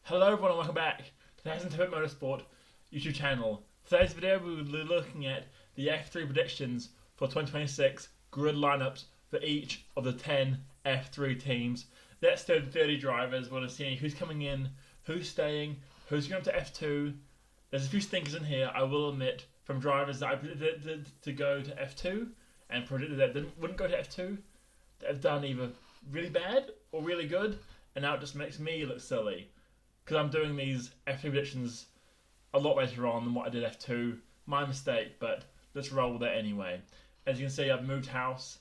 Hello everyone and welcome back to the Motorsport YouTube channel. Today's video we will be looking at the F3 predictions for 2026 grid lineups for each of the 10 F3 teams. That's 30 drivers. We want to see who's coming in, who's staying, who's going up to F2. There's a few stinkers in here, I will admit, from drivers that I predicted to go to F2 and predicted that wouldn't go to F2, that have done either really bad or really good, and now it just makes me look silly. Because I'm doing these F2 predictions a lot later on than what I did F2. My mistake, but let's roll with it anyway. As you can see, I've moved house.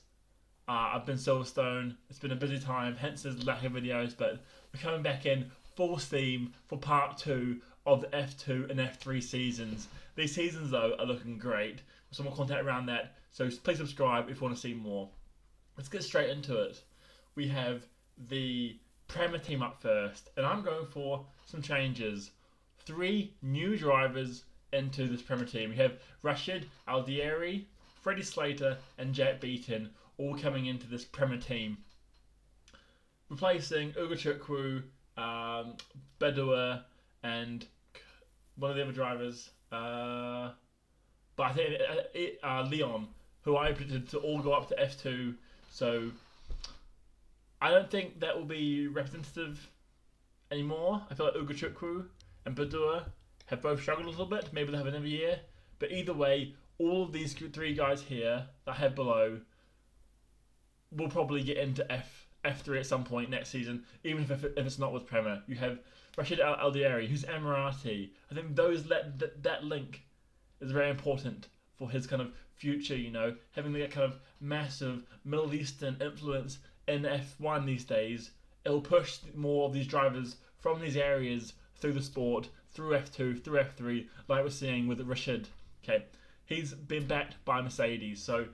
I've been Silverstone. It's been a busy time, hence there's lack of videos, but we're coming back in full steam for part 2 of the F2 and F3 seasons. These seasons, though, are looking great. There's some more content around that, so please subscribe if you want to see more. Let's get straight into it. We have the Prema team up first, and I'm going for some changes. 3 new drivers into this Prema team. We have Rashid Aldieri, Freddie Slater, and Jet Beaton all coming into this Prema team, replacing Ugachukwu, Bedua, and one of the other drivers. But I think Leon, who I predicted to all go up to F2. So I don't think that will be representative anymore. I feel like Ugachukwu and Bedua have both struggled a little bit. Maybe they'll have another year. But either way, all of these 3 guys here that I have below will probably get into F3 at some point next season, even if it's not with Prema. You have Rashid Aldieri, who's Emirati. I think that link is very important for his kind of future, having that kind of massive Middle Eastern influence in F1 these days. It'll push more of these drivers from these areas through the sport, through F2, through F3, like we're seeing with Rashid. Okay, he's been backed by Mercedes, so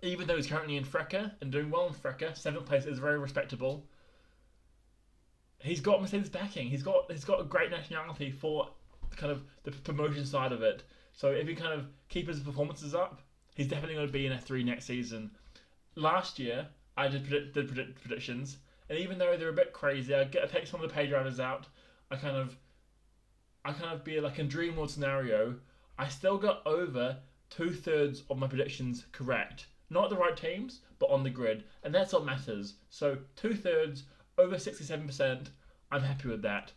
even though he's currently in FRECA and doing well in FRECA, 7th place is very respectable. He's got Mercedes backing. He's got a great nationality for kind of the promotion side of it. So if he kind of keep his performances up, he's definitely going to be in F3 next season. Last year, I did predictions, and even though they're a bit crazy, I take some of the pay drivers out. I kind of be like a dream world scenario. I still got over 2/3 of my predictions correct. Not the right teams, but on the grid, and that's what matters. So 2/3, over 67%. I'm happy with that.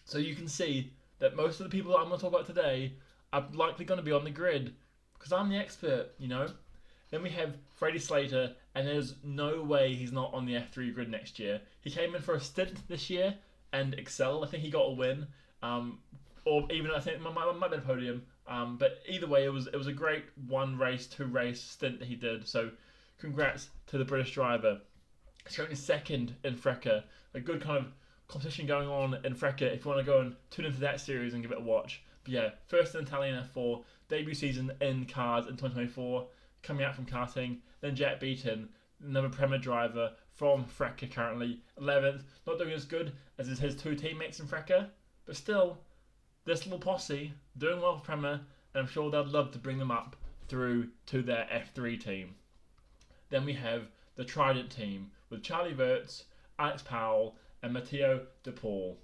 So you can see that most of the people that I'm going to talk about today are likely going to be on the grid because I'm the expert, Then we have Freddie Slater, and there's no way he's not on the F3 grid next year. He came in for a stint this year and excelled. I think he got a win, or even I think might have been a podium. But either way, it was a great 2 race stint that he did. So congrats to the British driver. He's currently 2nd in FRECA. A good kind of competition going on in FRECA if you want to go and tune into that series and give it a watch. But yeah, first in Italian F4, debut season in cars in 2024, coming out from karting. Then Jet Beaton, another Prema driver from FRECA currently, 11th. Not doing as good as his 2 teammates in FRECA, but still, this little posse doing well for Prema, and I'm sure they'd love to bring them up through to their F3 team. Then we have the Trident team with Charlie Wirtz, Alex Powell, and Matteo De Paul.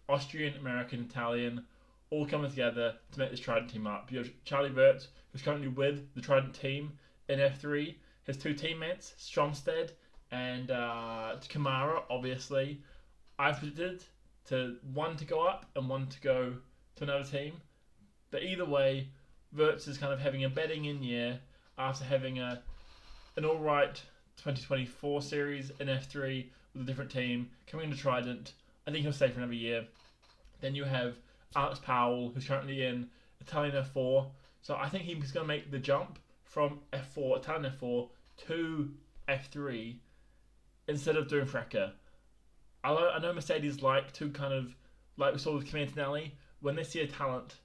Austrian, American, Italian, all coming together to make this Trident team up. You have Charlie Wirtz, who's currently with the Trident team in F3. His 2 teammates, Stromstead and Kamara, obviously. I've predicted one to go up and one to go to another team. But either way, Wirtz is kind of having a bedding in year after having an alright 2024 series in F3 with a different team, coming into Trident. I think he'll stay for another year. Then you have Alex Powell, who's currently in Italian F4. So I think he's going to make the jump from F4, Italian F4, to F3 instead of doing FRECA. I know Mercedes like to kind of, like we saw with Kimi Antonelli, when they see a talent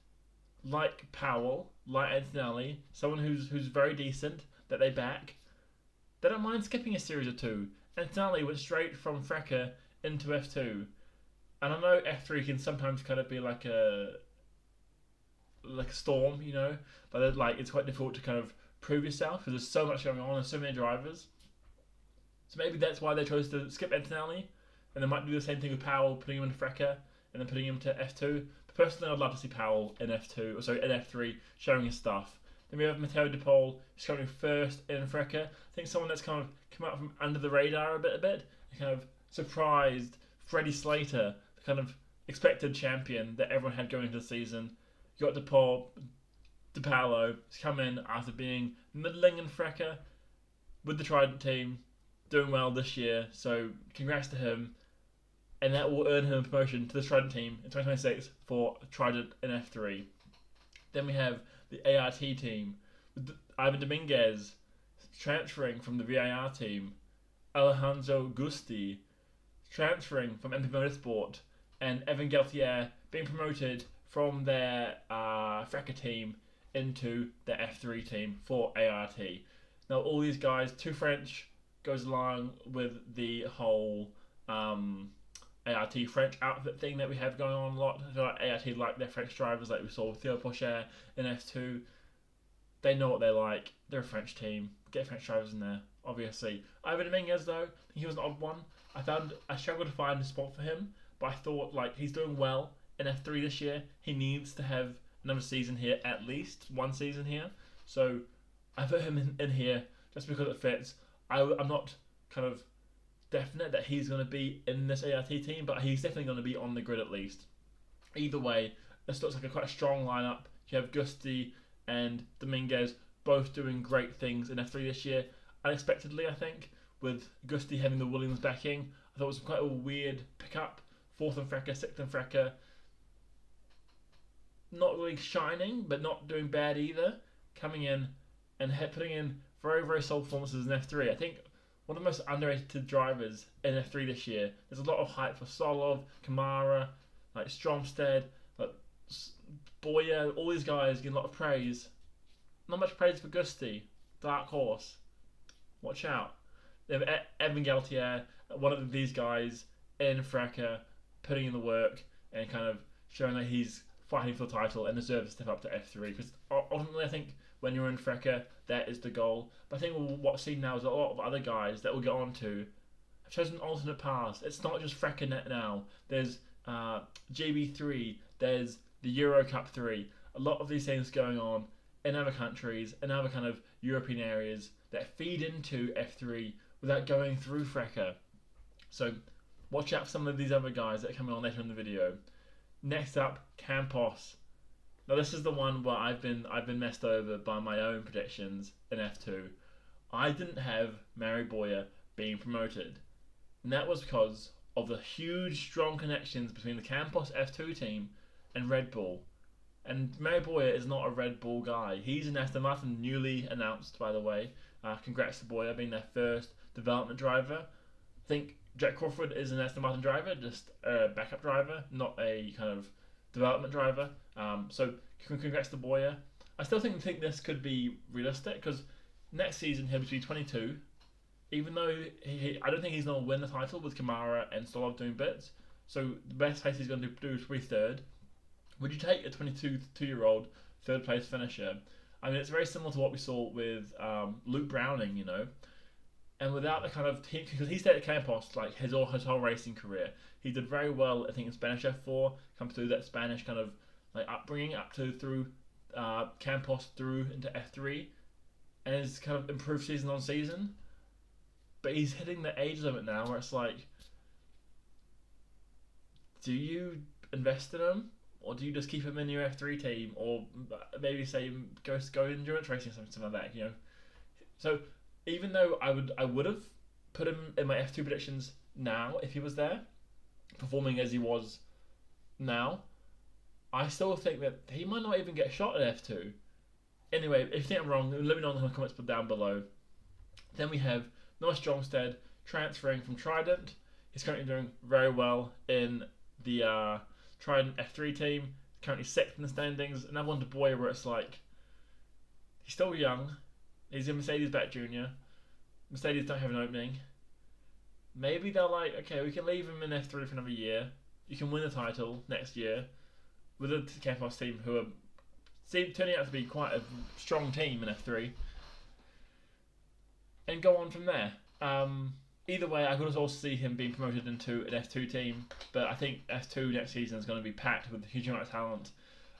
like Powell, like Antonelli, someone who's very decent, that they back, they don't mind skipping a series or 2. Antonelli went straight from FRECA into F2. And I know F3 can sometimes kind of be like a storm, but it's quite difficult to kind of prove yourself because there's so much going on and so many drivers. So maybe that's why they chose to skip Antonelli, and they might do the same thing with Powell, putting him into FRECA, and then putting him to F2. But personally, I'd love to see Powell in F2, or sorry, in F3, showing his stuff. Then we have Matteo De Paul, who's currently first in FRECA. I think someone that's kind of come out from under the radar a bit, and kind of surprised Freddie Slater, the kind of expected champion that everyone had going into the season. You got De Paul, De Paolo, has come in after being middling in FRECA with the Trident team, doing well this year. So congrats to him, and that will earn him a promotion to the Trident team in 2026 for Trident in F3. Then we have the ART team with Ivan Dominguez transferring from the VIR team, Alejandro Gusti transferring from MP Motorsport, and Evan Galtier being promoted from their FRECA team into the F3 team for ART. Now all these guys, two French, goes along with the whole ART French outfit thing that we have going on a lot. I feel like ART like their French drivers, like we saw with Theo Pourchaire in F2. They know what they like. They're a French team. Get French drivers in there, obviously. Ivan Dominguez, though, he was an odd one. I struggled to find a spot for him, but I thought, like, he's doing well in F3 this year. He needs to have another season here, at least one season here. So I put him in here just because it fits. I'm not kind of definite that he's going to be in this ART team, but he's definitely going to be on the grid at least. Either way, this looks like quite a strong lineup. You have Gusti and Dominguez both doing great things in F3 this year, unexpectedly, I think, with Gusti having the Williams backing. I thought it was quite a weird pickup. 4th in FRECA, 6th in FRECA. Not really shining, but not doing bad either. Coming in and putting in very, very solid performances in F3. I think one of the most underrated drivers in F3 this year. There's a lot of hype for Solov, Kamara, like Stromstead, like Boyer, all these guys getting a lot of praise. Not much praise for Gusti, dark horse. Watch out. They have Evan Galtier, one of these guys in FRECA, putting in the work and kind of showing that he's fighting for the title and deserves to step up to F3. Because ultimately, I think when you're in FRECA, that is the goal. But I think what we're seeing now is a lot of other guys that we'll get on to have chosen alternate paths. It's not just FRECA net now. There's GB3, there's the Euro Cup 3. A lot of these things going on in other countries, in other kind of European areas that feed into F3 without going through FRECA. So watch out for some of these other guys that are coming on later in the video. Next up, Campos. Now this is the one where I've been messed over by my own predictions in F2. I didn't have Mary Boyer being promoted, and that was because of the huge, strong connections between the Campos F2 team and Red Bull. And Mary Boyer is not a Red Bull guy. He's an Aston Martin, newly announced, by the way. Congrats to Boyer being their first development driver. I think Jack Crawford is an Aston Martin driver, just a backup driver, not a kind of development driver. So congrats to Boyer. I still think this could be realistic because next season he'll be 22. Even though I don't think he's going to win the title with Kamara and Solov doing bits. So the best place he's going to do is to be third. Would you take a 22-year-old third place finisher? I mean, it's very similar to what we saw with Luke Browning, you know. And without the kind of team, because he stayed at Campos like his whole racing career, he did very well. I think in Spanish F4, come through that Spanish kind of like upbringing up to through Campos through into F3, and has kind of improved season on season. But he's hitting the age limit now, where it's like, do you invest in him, or do you just keep him in your F3 team, or maybe say go endurance racing or something like that, you know? So even though I would have put him in my F2 predictions now if he was there, performing as he was now, I still think that he might not even get a shot at F2. Anyway, if you think I'm wrong, let me know in the comments down below. Then we have Noah Stromstead transferring from Trident. He's currently doing very well in the Trident F3 team. Currently 6th in the standings. Another one to Boyer where it's like, he's still young. He's a Mercedes-backed junior. Mercedes don't have an opening. Maybe they're like, okay, we can leave him in F3 for another year. You can win the title next year with the Campos team, who are turning out to be quite a strong team in F3, and go on from there. Either way, I could also see him being promoted into an F2 team, but I think F2 next season is going to be packed with a huge amount of talent.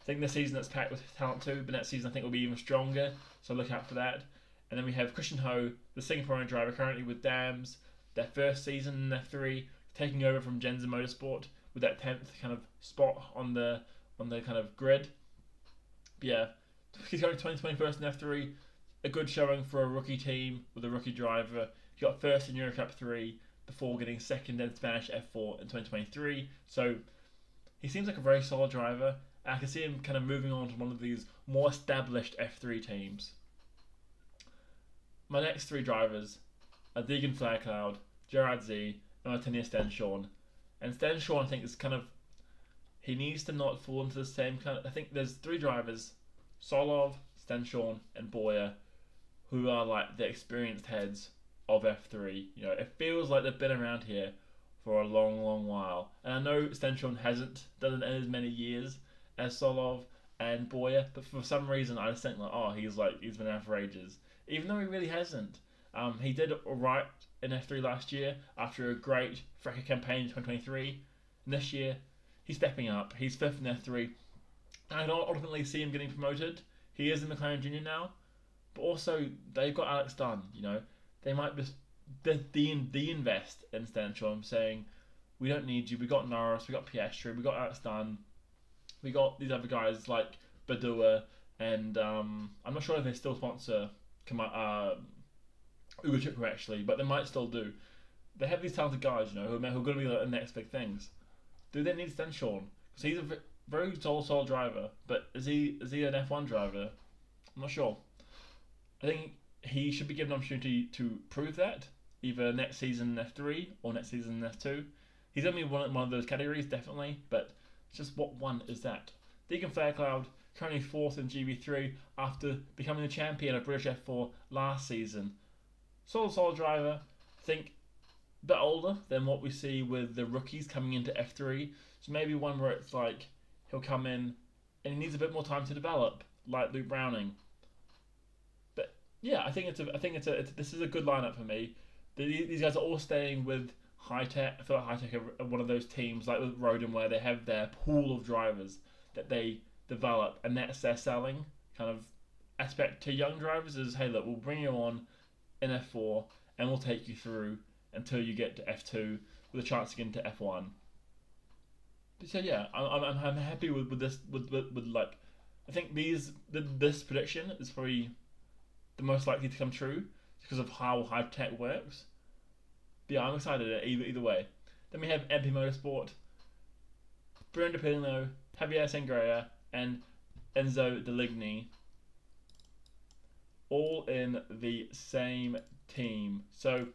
I think this season it's packed with talent too, but next season I think will be even stronger, so look out for that. And then we have Christian Ho, the Singaporean driver currently with Dams, their first season in F3, taking over from Genza Motorsport with that 10th kind of spot on the kind of grid. But yeah, he's going 2021st in F3, a good showing for a rookie team with a rookie driver. He got first in Euro Cup 3 before getting second in Spanish F4 in 2023. So he seems like a very solid driver. I can see him kind of moving on to one of these more established F3 teams. My next three drivers are Deegan Faircloud, Gerard Z, and Martinius Stenshorn. And Stenshorn, I think, is kind of, he needs to not fall into the same kind of, I think there's three drivers, Solov, Stenshorn, and Boyer, who are like the experienced heads of F3. You know, it feels like they've been around here for a long, long while. And I know Stenshorn hasn't done it in as many years as Solov and Boyer, but for some reason I just think like, oh, he's been out for ages, even though he really hasn't. He did alright in F3 last year after a great Frecker campaign in 2023. And this year, he's stepping up. He's fifth in F3. And I don't ultimately see him getting promoted. He is in McLaren Junior now, but also they've got Alex Dunn. You know, they might just de-invest in Stenshorn, saying, we don't need you. We got Norris, we got Piastri, we got Alex Dunn. We got these other guys like Badua, and I'm not sure if they still sponsor Ugo Chukwu actually, but they might still do. They have these talented guys, you know, who are going to be like the next big things. Do they need Stenshorn? Because he's a very solid driver, but is he an F1 driver? I'm not sure. I think he should be given an opportunity to prove that, either next season in F3 or next season in F2. He's only one of those categories, definitely, but it's just what one is that? Deegan Faircloud, currently fourth in GB3 after becoming the champion of British F4 last season. Solid driver, I think a bit older than what we see with the rookies coming into F3. So maybe one where it's like he'll come in and he needs a bit more time to develop, like Luke Browning. But yeah, I think this is a good lineup for me. These guys are all staying with High Tech. I feel like High Tech are one of those teams like with Rodin where they have their pool of drivers that they develop, and that's their selling kind of aspect to young drivers is, hey look, we'll bring you on in F4 and we'll take you through until you get to F2 with a chance to get into F1. But so yeah, I'm happy with this with like, I think this prediction is probably the most likely to come true because of how High Tech works. But yeah, I'm excited either way. Then we have MP Motorsport, Bruno Pino, Javier Sangrea, and Enzo Deligny, all in the same team. So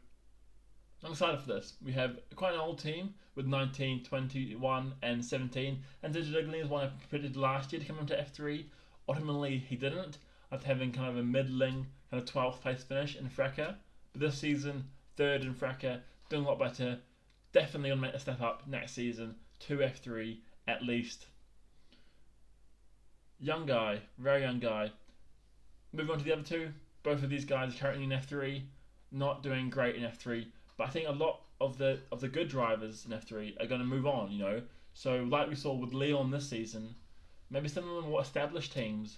I'm excited for this. We have quite an old team with 19, 21, and 17. And Enzo Deligny is one I predicted last year to come into F3. Ultimately, he didn't, after having kind of a middling, kind of 12th place finish in Frecker. But this season, third in Frecker, doing a lot better. Definitely going to make a step up next season to F3 at least. Young guy, very young guy. Moving on to the other two, both of these guys are currently in F3, not doing great in F3, but I think a lot of the good drivers in F3 are going to move on, you know. So like we saw with Leon this season, maybe some of the more established teams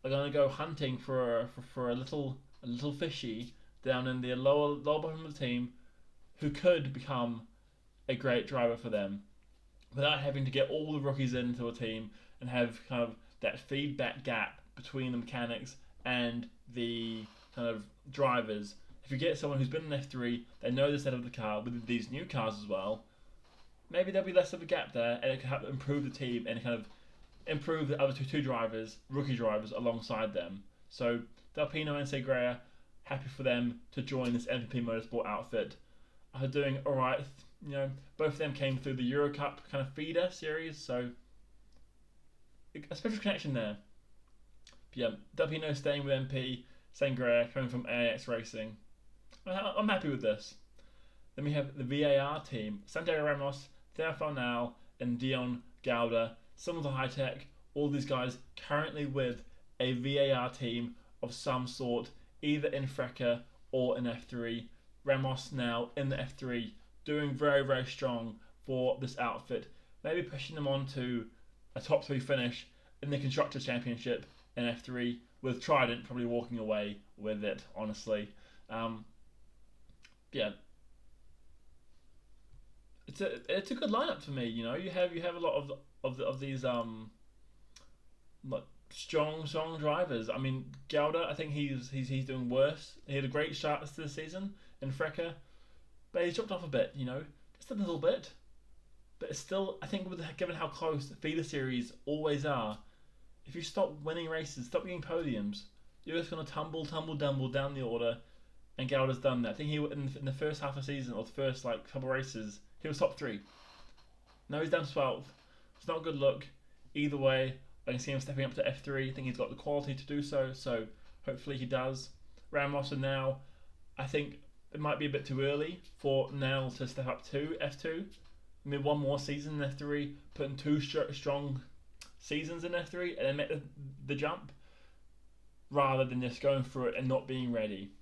are going to go hunting for a little fishy down in the lower bottom of the team who could become a great driver for them without having to get all the rookies into a team and have kind of that feedback gap between the mechanics and the kind of drivers. If you get someone who's been in F3, they know the set of the car with these new cars as well, maybe there'll be less of a gap there and it can help improve the team and kind of improve the other two drivers, rookie drivers, alongside them. So Delpino and Segrea, happy for them to join this MVP Motorsport outfit. Are doing alright. You know, both of them came through the Euro Cup kind of feeder series, so a special connection there. But yeah, Delpino staying with MP, Sangrea coming from MFAX Racing. I'm happy with this. Then we have the VAR team, Santiago Ramos, Theo Farnal, and Dion Gauda, some of the High Tech, all these guys currently with a VAR team of some sort, either in Frecker or in F3. Ramos now in the F3, doing very, very strong for this outfit. Maybe pushing them on to a top 3 finish in the Constructors' Championship in F3, with Trident probably walking away with it, honestly. Yeah, it's a good lineup for me. You have a lot of these like strong drivers. I mean, Gouda, I think he's doing worse. He had a great start to the season in Freca, but he's dropped off a bit. Just a little bit. But it's still, I think, given how close the feeder series always are, if you stop winning races, stop getting podiums, you're just going to tumble down the order. And Gouda's done that. I think he in the first half of the season, or the first couple races, he was top 3. Now he's down to 12th. It's not a good look. Either way, I can see him stepping up to F3. I think he's got the quality to do so. So hopefully he does. Ramos and now, I think it might be a bit too early for Nell to step up to F2. I mean, one more season in F3, putting 2 strong seasons in F3, and then make the jump, rather than just going through it and not being ready.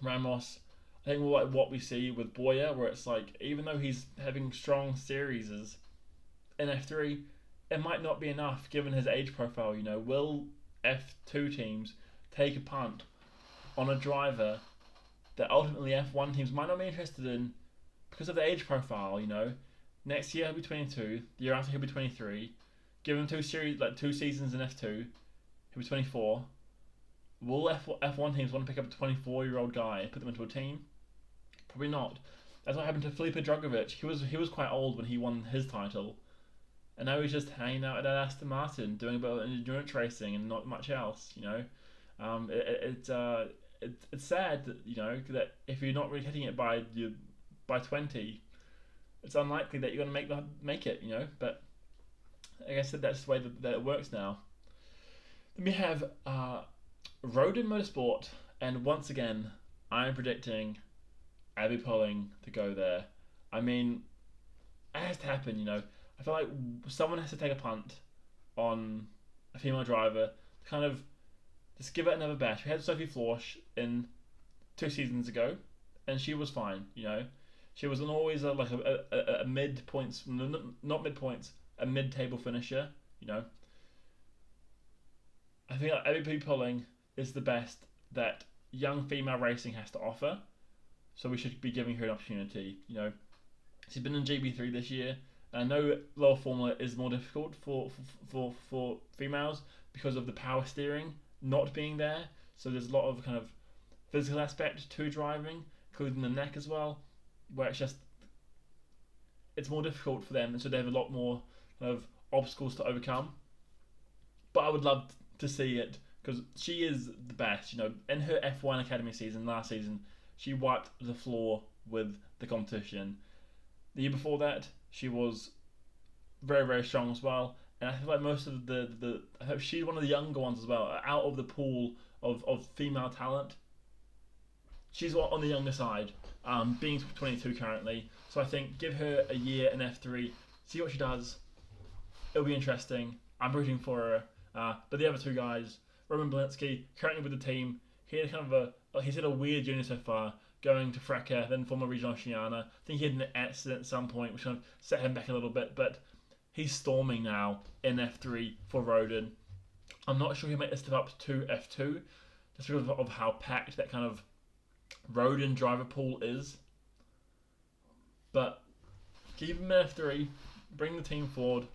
Ramos, I think what we see with Boyer, where it's like, even though he's having strong series in F3, it might not be enough given his age profile. Will F2 teams take a punt on a driver that ultimately F1 teams might not be interested in because of the age profile? Next year he'll be 22, the year after he'll be 23. Give him 2 seasons in F2, he'll be 24. Will F1 teams want to pick up a 24-year-old guy and put them into a team? Probably not. That's what happened to Felipe Drugovich. He was quite old when he won his title, and now he's just hanging out at Aston Martin doing a bit of endurance racing and not much else. It's sad that that if you're not really hitting it by 20, it's unlikely that you're going to make it. But I guess that's the way that it works now. Then we have Rodin Motorsport, and once again, I'm predicting Abby Pulling to go there. I mean, it has to happen. I feel like someone has to take a punt on a female driver to kind of just give it another bash. We had Sophie Florsch in 2 seasons ago, and she was fine. She was always a mid points, not mid points, a mid table finisher. I think that Abby Pulling is the best that young female racing has to offer, so we should be giving her an opportunity. She's been in GB3 this year, and I know lower formula is more difficult for females because of the power steering not being there. So there's a lot of kind of physical aspect to driving, including the neck as well, where it's more difficult for them, and so they have a lot more kind of obstacles to overcome. But I would love to see it because she is the best. In her F1 Academy season last season, she wiped the floor with the competition. The year before that, she was very, very strong as well. And I feel like most of I hope she's one of the younger ones as well. Out of the pool of female talent, she's on the younger side, being 22 currently. So I think give her a year in F3, see what she does. It'll be interesting. I'm rooting for her. But the other 2 guys, Roman Blinsky, currently with the team, he had he's had a weird journey so far, going to Freca, then former regional Oceania. I think he had an accident at some point, which kind of set him back a little bit, but he's storming now in F3 for Rodin. I'm not sure he'll make the step up to F2, just because of how packed that kind of Rodin driver pool is. But keep him in F3, bring the team forward,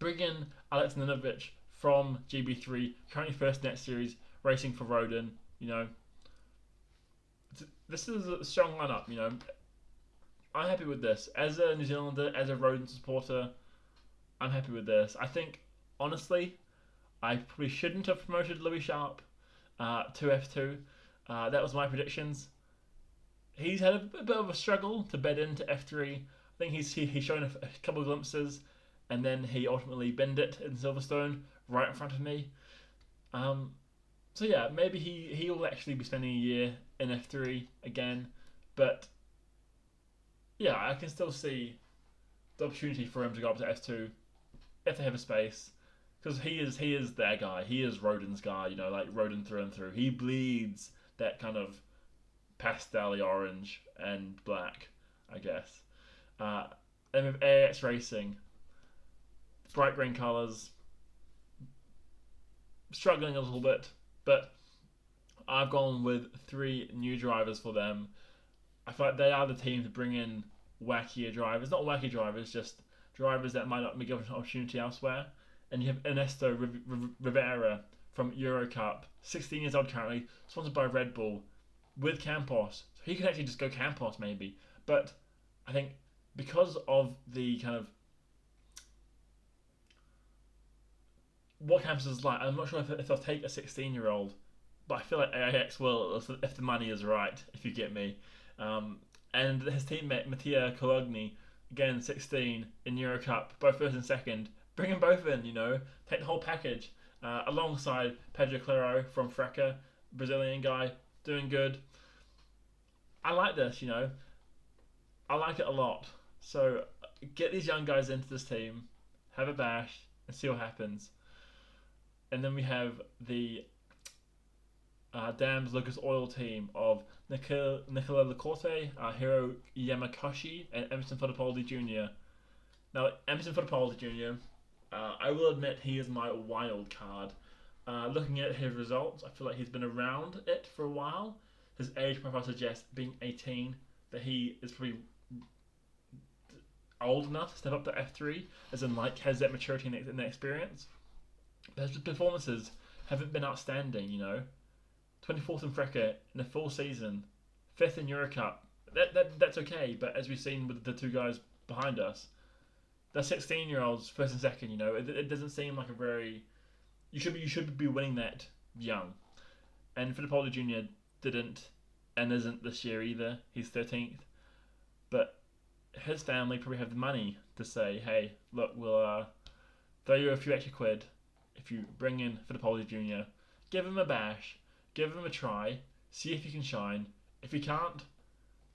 bring in Alex Ninovich from GB3, currently first net series, racing for Rodin. This is a strong lineup. I'm happy with this. As a New Zealander, as a Rodin supporter, I'm happy with this. I think, honestly, I probably shouldn't have promoted Louis Sharp to F2. That was my predictions. He's had a bit of a struggle to bed into F3. I think he's shown a couple of glimpses, and then he ultimately binned it in Silverstone right in front of me. So yeah, maybe he will actually be spending a year in F3 again, but yeah, I can still see the opportunity for him to go up to F2 if they have a space, because he is their guy. He is Rodin's guy. Like Rodin through and through. He bleeds that kind of pastel orange and black, I guess. MFAX Racing, bright green colours, struggling a little bit, but I've gone with 3 new drivers for them. I feel like they are the team to bring in wackier drivers. Not wacky drivers, just drivers that might not be given an opportunity elsewhere. And you have Ernesto Rivera from Eurocup, 16 years old currently, sponsored by Red Bull, with Campos. So he could actually just go Campos maybe. But I think because of the kind of what Campos is like, I'm not sure if they'll take a 16-year-old, but I feel like AIX will if the money is right, if you get me. And his teammate Mattia Cologni, again 16 in Eurocup, both first and second. Bring them both in, take the whole package. Alongside Pedro Claro from Freca, Brazilian guy, doing good. I like this, I like it a lot. So get these young guys into this team, have a bash, and see what happens. And then we have the Dams Lucas Oil team of Nicola Lacorte, Hiro Yamakoshi, and Emerson Fittipaldi Jr. Now, Emerson Fittipaldi Jr., I will admit he is my wild card. Looking at his results, I feel like he's been around it for a while. His age profile suggests, being 18, that he is probably old enough to step up to F3, as in has that maturity and experience. But his performances haven't been outstanding, 24th in Freca in a full season, 5th in Eurocup. That's okay, but as we've seen with the 2 guys behind us, they're 16-year-olds, first and second. It doesn't seem like a very. You should be winning that young, and Fittipaldi Jr. didn't, and isn't this year either. He's 13th, but his family probably have the money to say, hey, look, we'll throw you a few extra quid if you bring in Fittipaldi Jr. Give him a bash, give him a try, see if he can shine. If he can't,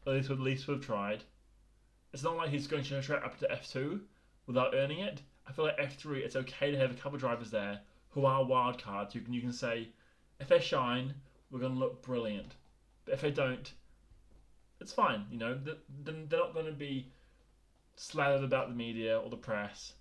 at least we've tried. It's not like he's going to straight up to F2 without earning it. I feel like F3, it's okay to have a couple of drivers there who are wild cards. You can say, if they shine, we're going to look brilliant. But if they don't, it's fine. They're not going to be slathered about the media or the press.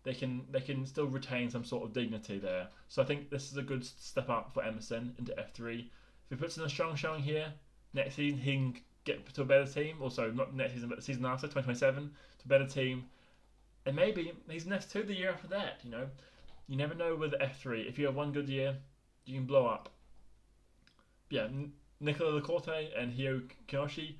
They can still retain some sort of dignity there. So I think this is a good step up for Emerson into F3. If he puts in a strong showing here, next season he can get to a better team. Also, not next season, but the season after, 2027, to a better team. And maybe he's an F2 the year after that, You never know with F3. If you have one good year, you can blow up. Yeah, Nicola Lacorte and Hiro Kinoshi.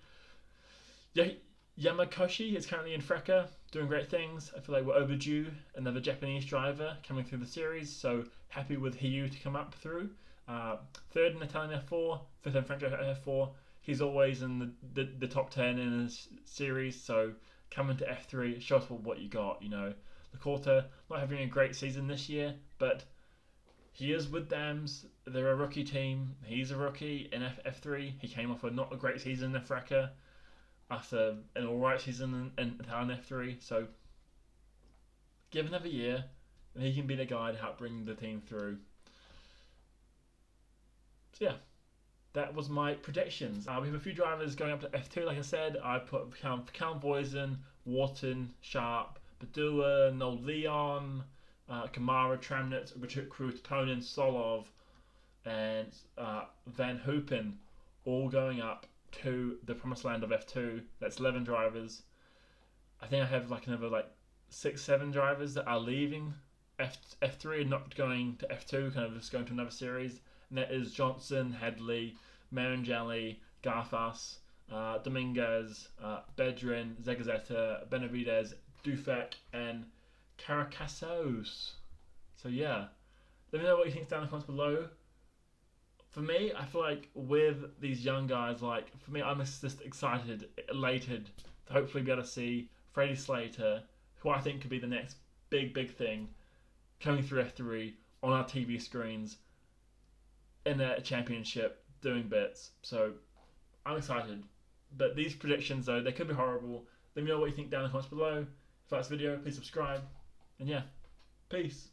Yamakoshi is currently in Freca, doing great things. I feel like we're overdue another Japanese driver coming through the series, so happy with Hiyu to come up through. 3rd in Italian F4, 5th in French F4. He's always in the top 10 in his series, so coming to F3, show us what you got, Lacorte, not having a great season this year, but he is with Dams. They're a rookie team. He's a rookie in F3. He came off not a great season in Freca after an alright season in Italian F3, so give another year and he can be the guy to help bring the team through. So yeah, that was my predictions. We have a few drivers going up to F2, like I said. I put Callum Boysen, Wharton, Sharp, Badua, Noel Leon, Kamara, Tramnitz, Krut, Konen, Solov, and Van Hoopen, all going up to the promised land of F2. That's 11 drivers. I think I have another 6-7 drivers that are leaving F3 and not going to F2, kind of just going to another series. And that is Johnson, Hadley, Marangeli, Garfas, Dominguez, Bedrin, Zegazeta, Benavidez, Dufek, and Caracassos. So yeah, let me know what you think down in the comments below. For me, I feel like with these young guys, for me, I'm just excited, elated to hopefully be able to see Freddie Slater, who I think could be the next big thing, coming through F3 on our TV screens in a championship, doing bits. So I'm excited. But these predictions, though, they could be horrible. Let me know what you think down in the comments below. If you like this video, please subscribe. And yeah, peace.